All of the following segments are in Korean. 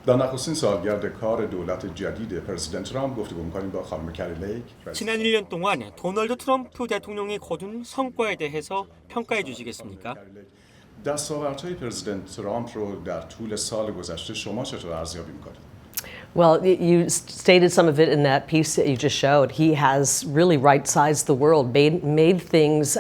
در نخستین سالگرد کار دولت جدید پرزیدنت ترامپ گفتگو می‌کنیم با خانم کری لیک. 지난 1년 동안 도널드 트럼프 대통령이 거둔 성과에 대해서 평가해 주시겠습니까? دستاوردهای پرزیدنت ترامپ رو در طول سال گذشته شما چطور ارزیابی می‌کنید؟ Well, you stated some of it in that piece that you just showed. He has really right-sized the world, made things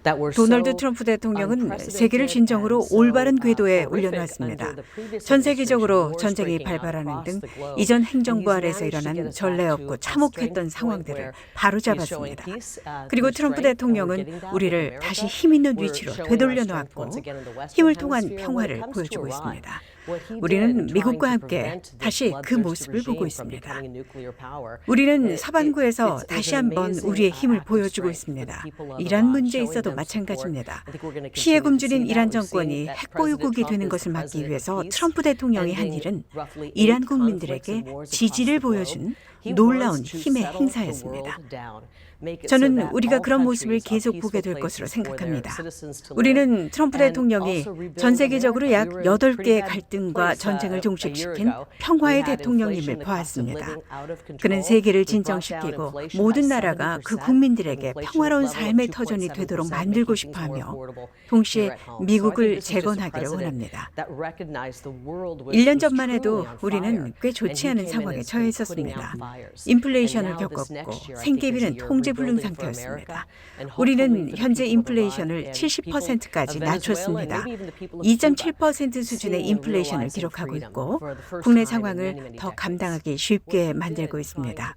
that were so 도널드 트럼프 대통령은 세계를 진정으로 올바른 궤도에 올려놨습니다. 전 세계적으로 전쟁이 발발하는 등 이전 행정부 아래서 일어난 전례 없고 참혹했던 상황들을 바로잡았습니다. 그리고 트럼프 대통령은 우리를 다시 힘 있는 위치로 되돌려 놓았고 힘을 통한 평화를 보여주고 있습니다. 우리는 미국과 함께 다시 그 모습을 보고 있습니다. 우리는 서반구에서 다시 한번 우리의 힘을 보여주고 있습니다. 이란 문제에 있어도 마찬가지입니다. 피해 굶주린 이란 정권이 핵보유국이 되는 것을 막기 위해서 트럼프 대통령이 한 일은 이란 국민들에게 지지를 보여준 놀라운 힘의 행사였습니다. 저는 우리가 그런 모습을 계속 보게 될 것으로 생각합니다. 우리는 트럼프 대통령이 전 세계적으로 약 8개의 갈등과 전쟁을 종식시킨 평화의 대통령임을 보았습니다. 그는 세계를 진정시키고 모든 나라가 그 국민들에게 평화로운 삶의 터전이 되도록 만들고 싶어하며 동시에 미국을 재건하기를 원합니다. 1년 전만 해도 우리는 꽤 좋지 않은 상황에 처해 있었습니다. 인플레이션을 겪었고 생계비는 통제불능 상태였습니다. 우리는 현재 인플레이션을 70%까지 낮췄습니다. 2.7% 수준의 인플레이션을 기록하고 있고 국내 상황을 더 감당하기 쉽게 만들고 있습니다.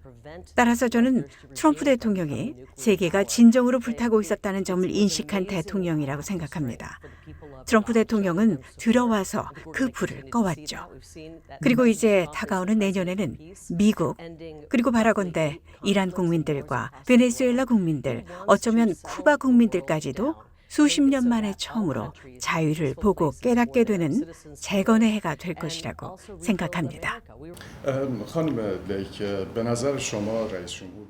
따라서 저는 트럼프 대통령이 세계가 진정으로 불타고 있었다는 점을 인식한 대통령이라고 생각합니다. 트럼프 대통령은 들어와서 그 불을 꺼왔죠. 그리고 이제 다가오는 내년에는 미국, 그리고 바라건대 이란 국민들과 베네수엘라 국민들, 어쩌면 쿠바 국민들까지도 수십 년 만에 처음으로 자유를 보고 깨닫게 되는 재건의 해가 될 것이라고 생각합니다.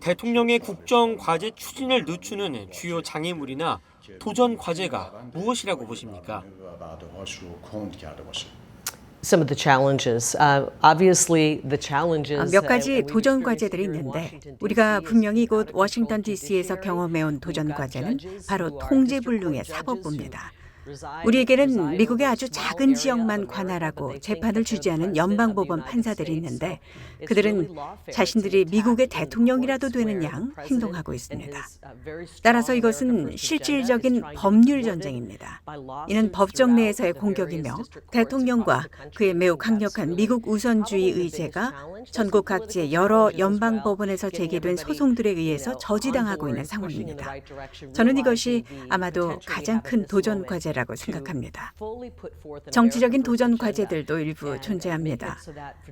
대통령의 국정 과제 추진을 늦추는 주요 장애물이나 도전 과제가 무엇이라고 보십니까? some of the challenges. Obviously, the challenges. 몇 가지 도전 과제들이 있는데 우리가 분명히 곧 워싱턴 DC에서 경험해온 도전 과제는 바로 통제불능의 사법부입니다. 우리에게는 미국의 아주 작은 지역만 관할하고 재판을 주재하는 연방법원 판사들이 있는데 그들은 자신들이 미국의 대통령이라도 되는 양 행동하고 있습니다. 따라서 이것은 실질적인 법률 전쟁입니다. 이는 법정 내에서의 공격이며 대통령과 그의 매우 강력한 미국 우선주의 의제가 전국 각지의 여러 연방법원에서 제기된 소송들에 의해서 저지당하고 있는 상황입니다. 저는 이것이 아마도 가장 큰 도전 과제라고 생각합니다. 정치적인 도전 과제들도 일부 존재합니다.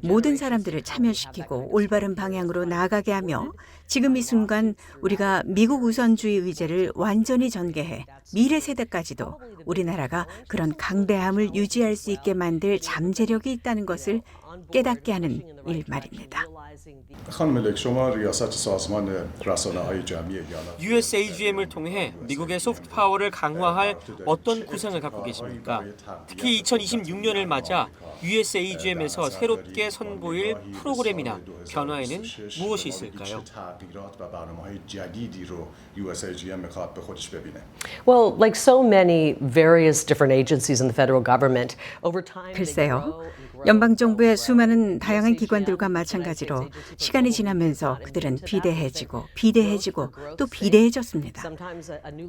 모든 사람들을 참여시키고 올바른 방향으로 나아가게 하며 지금 이 순간 우리가 미국 우선주의 의제를 완전히 전개해 미래 세대까지도 우리나라가 그런 강대함을 유지할 수 있게 만들 잠재력이 있다는 것을 깨닫게 하는 일 말입니다. USAGM을 통해 미국의 소프트 파워를 강화할 어떤 구상을 갖고 계십니까? 특히 2026년을 맞아 USAGM에서 새롭게 선보일 프로그램이나 변화에는 무엇이 있을까요? Well, like so many various different agencies in the federal government, over time. 글쎄요. 연방정부의 수많은 다양한 기관들과 마찬가지로 시간이 지나면서 그들은 비대해지고 또 비대해졌습니다.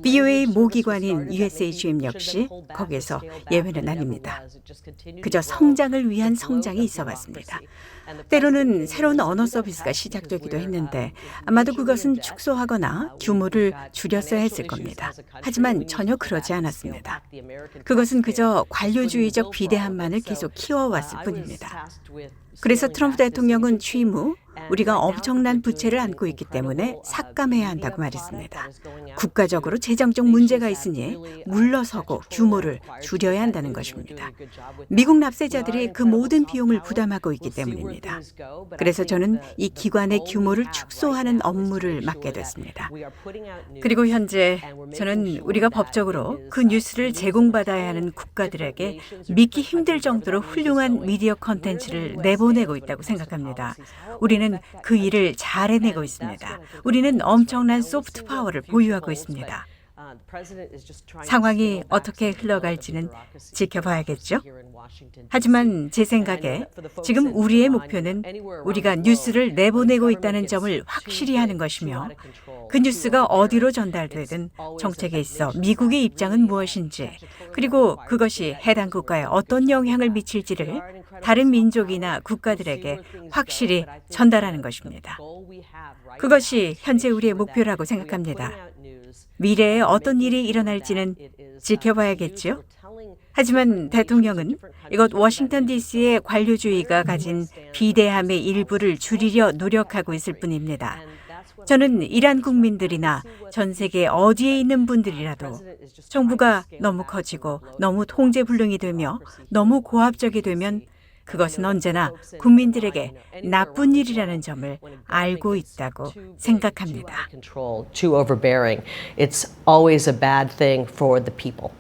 BOA 모기관인 USAGM 역시 거기에서 예외는 아닙니다. 그저 성장을 위한 성장이 있어 왔습니다. 때로는 새로운 언어 서비스가 시작되기도 했는데 아마도 그것은 축소하거나 규모를 줄였어야 했을 겁니다. 하지만 전혀 그러지 않았습니다. 그것은 그저 관료주의적 비대함만을 계속 키워왔을 뿐입니다. 그래서 트럼프 대통령은 취임 후 우리가 엄청난 부채를 안고 있기 때문에 삭감해야 한다고 말했습니다. 국가적으로 재정적 문제가 있으니 물러서고 규모를 줄여야 한다는 것입니다. 미국 납세자들이 그 모든 비용을 부담하고 있기 때문입니다. 그래서 저는 이 기관의 규모를 축소하는 업무를 맡게 됐습니다. 그리고 현재 저는 우리가 법적으로 그 뉴스를 제공받아야 하는 국가들에게 믿기 힘들 정도로 훌륭한 미디어 콘텐츠를 내보내고 있다고 생각합니다. 우리는 그 일을 잘 해내고 있습니다. 우리는 엄청난 소프트 파워를 보유하고 있습니다. 상황이 어떻게 흘러갈지는 지켜봐야겠죠. 하지만 제 생각에 지금 우리의 목표는 우리가 뉴스를 내보내고 있다는 점을 확실히 하는 것이며 그 뉴스가 어디로 전달되든 정책에 있어 미국의 입장은 무엇인지 그리고 그것이 해당 국가에 어떤 영향을 미칠지를 다른 민족이나 국가들에게 확실히 전달하는 것입니다. 그것이 현재 우리의 목표라고 생각합니다. 미래에 어떤 일이 일어날지는 지켜봐야겠죠. 하지만 대통령은 이것 워싱턴 DC의 관료주의가 가진 비대함의 일부를 줄이려 노력하고 있을 뿐입니다. 저는 이란 국민들이나 전 세계 어디에 있는 분들이라도 정부가 너무 커지고 너무 통제불능이 되며 너무 고압적이 되면 그것은 언제나 국민들에게 나쁜 일이라는 점을 알고 있다고 생각합니다. Too overbearing. It's always a bad thing for the people.